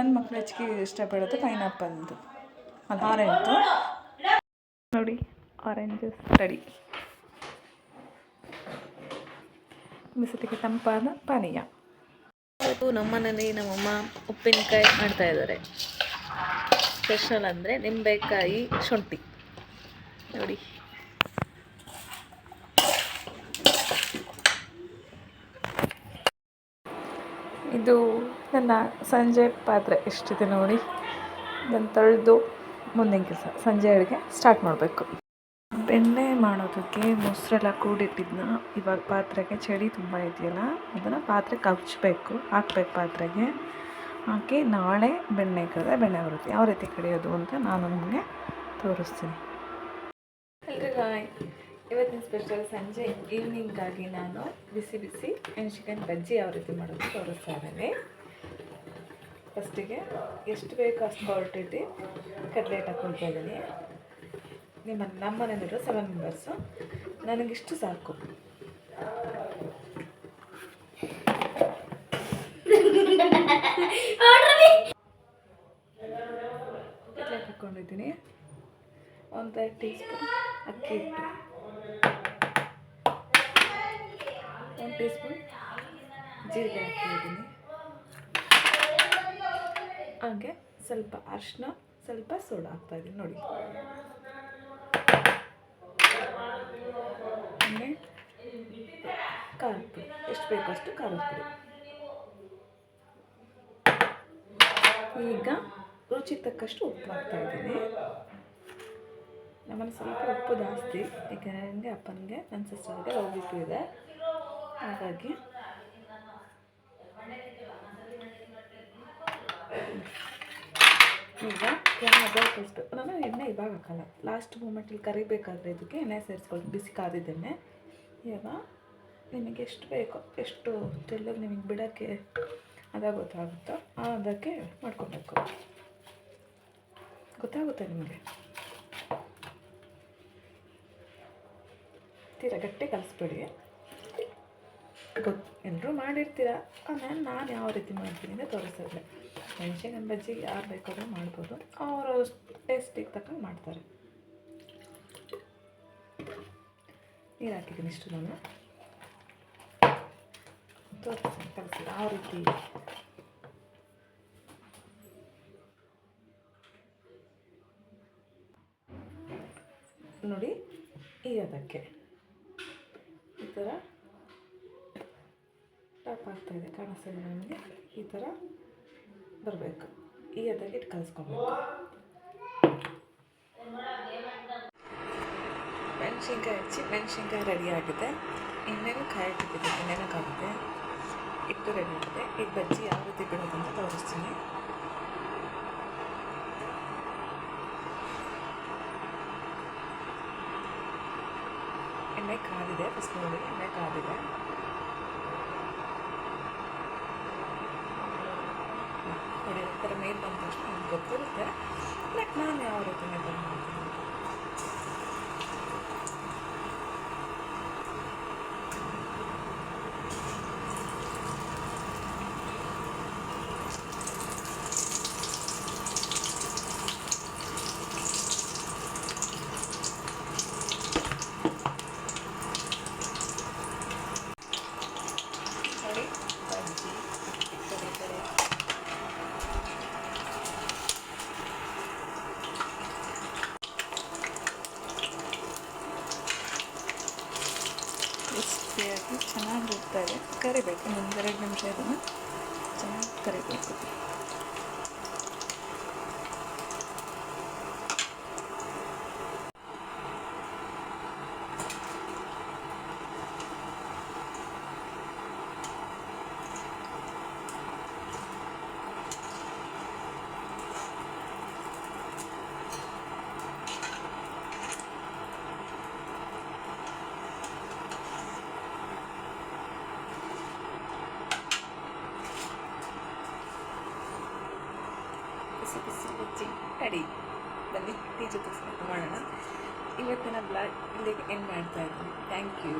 ನನ್ನ ಮಕ್ಕಳು ಹೆಚ್ಚಿಗೆ ಇಷ್ಟಪಡೋದು ಪೈನಾಪಲ್ದು ಅಲ್ಲ ಆರೆಂಜ್ದು. ನೋಡಿ ಆರೆಂಜಸ್ ರೆಡಿ. ಬಿಸಿಲಿಗೆ ತಂಪಾದ ಪಾನೀಯ. ಇವತ್ತು ನಮ್ಮನೇಲಿ ನಮ್ಮಮ್ಮ ಉಪ್ಪಿನಕಾಯಿ ಮಾಡ್ತಾಯಿದ್ದಾರೆ. ಸ್ಪೆಷಲ್ ಅಂದರೆ ನಿಂಬೆಕಾಯಿ ಶುಂಠಿ ನೋಡಿ. ಇದು ನನ್ನ ಸಂಜೆ ಪಾತ್ರೆ ಎಷ್ಟಿದೆ ನೋಡಿ. ಇದನ್ನು ತೊಳೆದು ಮುಂದಿನ ಕೆಲಸ ಸಂಜೆ ಅಡುಗೆ ಸ್ಟಾರ್ಟ್ ಮಾಡಬೇಕು. ಬೆಣ್ಣೆ ಮಾಡೋದಕ್ಕೆ ಮೊಸರೆಲ್ಲ ಕೂಡಿಟ್ಟಿದ್ದನ್ನ ಇವಾಗ ಪಾತ್ರೆಗೆ ಚಳಿ ತುಂಬ ಇದೆಯಲ್ಲ ಅದನ್ನು ಪಾತ್ರೆ ಕಚ್ಚಬೇಕು, ಹಾಕ್ಬೇಕು. ಪಾತ್ರೆಗೆ ಹಾಕಿ ನಾಳೆ ಬೆಣ್ಣೆ ಕಡಿದ್ರೆ ಬೆಣ್ಣೆ ಬರುತ್ತೆ. ಯಾವ ರೀತಿ ಕಡಿಯೋದು ಅಂತ ನಾನು ನಿಮಗೆ ತೋರಿಸ್ತೀನಿ. ಎಲ್ರಿಗೂ ಇವತ್ತಿನ ಸ್ಪೆಷಲ್ ಸಂಜೆ ಈವ್ನಿಂಗಾಗಿ ನಾನು ಬಿಸಿ ಬಿಸಿ ಮೆಣಸಿನ್ಕಾಯಿ ಬಜ್ಜಿ ಯಾವ ರೀತಿ ಮಾಡೋದು ತೋರಿಸ್ತಾ ಇದ್ದೀನಿ. ಎಷ್ಟು ಬೇಕೋ ಅಷ್ಟು ಕ್ವಾಂಟಿಟಿ ಕಡಲೆ ಹಿಟ್ಟು ಹಾಕ್ಕೊಳ್ತಾ ಇದ್ದೀನಿ. ನಮ್ಮ ಮನೆಯಲ್ಲಿರೋ 7 ಮೆಂಬರ್ಸು, ನನಗಿಷ್ಟು ಸಾಕು. ಕಡಲೆ ಹಾಕ್ಕೊಂಡಿದ್ದೀನಿ. 1/2 ಟೀ ಸ್ಪೂನ್ ಅಕ್ಕಿ ಹಿಟ್ಟು, 1 ಟೀ ಸ್ಪೂನ್ ಜೀರಿಗೆ ಹಾಕ್ತಿದ್ದೀನಿ. ಹಾಗೆ ಸ್ವಲ್ಪ ಅರಿಶಿನ, ಸ್ವಲ್ಪ ಸೋಡಾ ಹಾಕ್ತಾಯಿದ್ದೀನಿ ನೋಡಿ. ಹಾಗೆ ಖಾರದ ಪುಡಿ, ಎಷ್ಟು ಬೇಕೋ ಅಷ್ಟು ಖಾರದ ಪುಡಿ. ಈಗ ರುಚಿಗೆ ತಕ್ಕಷ್ಟು ಉಪ್ಪು ಹಾಕ್ತಾಯಿದ್ದೀನಿ. ನಮ್ಮಲ್ಲಿ ಸ್ವಲ್ಪ ಉಪ್ಪು ಜಾಸ್ತಿ, ಏಕೆಂದರೆ ನನಗೆ ಅಪ್ಪನಿಗೆ ನನ್ನ ಸಿಸ್ಟರ್ಗೆ ಹೋಗಿಟ್ಟು ಇದೆ, ಹಾಗಾಗಿ ಈಗ ಎಣ್ಣೆ ಕಲಿಸ್ಬೇಕು. ನಾನು ಎಣ್ಣೆ ಇವಾಗ ಹಾಕಲ್ಲ, ಲಾಸ್ಟ್ ಮೂಮೆಂಟಲ್ಲಿ ಕರಿಬೇಕಾದ್ರೆ ಇದಕ್ಕೆ ಎಣ್ಣೆ ಸೇರಿಸ್ಕೊಳ್ತೀನಿ, ಬಿಸಿ ಕಾದಿದ್ದೆಣ್ಣೆ. ಈಗ ನಿಮಗೆ ಎಷ್ಟು ಬೇಕೋ, ಎಷ್ಟು ತೆಳ್ಳಗೆ ನಿಮಗೆ ಬಿಡೋಕ್ಕೆ ಗೊತ್ತಾಗುತ್ತೋ ಅದಕ್ಕೆ ಮಾಡ್ಕೊಬೇಕು. ಗೊತ್ತಾಗುತ್ತೆ ನಿಮಗೆ. ತೀರ ಗಟ್ಟಿ ಕಲಿಸ್ಬೇಡಿ. ಎಲ್ಲರೂ ಮಾಡಿರ್ತೀರ, ನಾನು ಯಾವ ರೀತಿ ಮಾಡ್ತೀನಿ ಅಂತ ತೋರಿಸಿದ್ರೆ. ಮೆಣಸಿನ್ಕಾಯಿ ಬಜ್ಜಿಗೆ ಯಾರು ಬೇಕಾದ್ರೂ ಮಾಡ್ಬೋದು, ಅವರು ಟೇಸ್ಟಿಗೆ ತಕ್ಕಂಗೆ ಮಾಡ್ತಾರೆ. ನೀರು ಹಾಕಿದ್ದೀನಿ ಇಷ್ಟು ನಾನು ತೋರಿಸ್ತೀನಿ, ಕಲಿಸಿ ಯಾವ ರೀತಿ. ನೋಡಿ ಈಗ ಅದಕ್ಕೆ ಈ ಥರ ಟಾಪ್ ಆಗ್ತಾಯಿದೆ, ಕಾಣಿಸ್ತಾಯಿದೆ ನನಗೆ. ಈ ಥರ ಬರಬೇಕು. ಈ ಅದಕ್ಕೆ ಇಟ್ಟು ಕಲಿಸ್ಕೊಬೇಕು. ಮೆಣಸಿನ್ಕಾಯಿ ರೆಡಿ ಆಗಿದೆ. ಎಣ್ಣೆನೂ ಕಾಯಿ ಇಟ್ಟಿದ್ದೆ, ಎಣ್ಣೆನೂ ಕಾಗಿದೆ, ಹಿಟ್ಟು ರೆಡಿ ಆಗಿದೆ. ಈಗ ಬಜ್ಜಿ ಯಾವ ರೀತಿ ಬಿಡೋದು ಅಂತ ತೋರಿಸ್ತೀನಿ. ಎಣ್ಣೆ ಕಾದಿದೆ, ಫಸ್ಟ್ ನೋಡಿ ಎಣ್ಣೆ ಕಾದಿದೆ. ನೋಡಿ ಈ ಥರ ಮೇಲೆ ಬಂದ ತಕ್ಷಣ ನನಗೆ ಗೊತ್ತಿರುತ್ತೆ, ಬಟ್ ನಾನು ಯಾವ ರೀತಿ ಮೆಥಡ್ ಮಾಡ್ತೀನಿ. ನೋಡಿ ಬಜ್ಜಿ ಕ್ರಿಸ್ಪಿಯಾಗಿ ಚೆನ್ನಾಗಿ ಹೋಗ್ತಾ ಇದೆ. ಕರಿಬೇಕು, ಒಂದು 2 ನಿಮಿಷ ಇದನ್ನು ಚೆನ್ನಾಗಿ ಕರಿಬೇಕು. ಬಿಸಿ ಬಜ್ಜಿ ರೆಡಿ. ಬನ್ನಿ ಟೀ ಜೊತೆ ಮಾಡೋಣ. ಇವತ್ತಿನ ಬ್ಲಾಗ್ ಇಲ್ಲಿಗೆ ಎಂಡ್ ಮಾಡ್ತಾ ಇದ್ದೀನಿ. Thank you.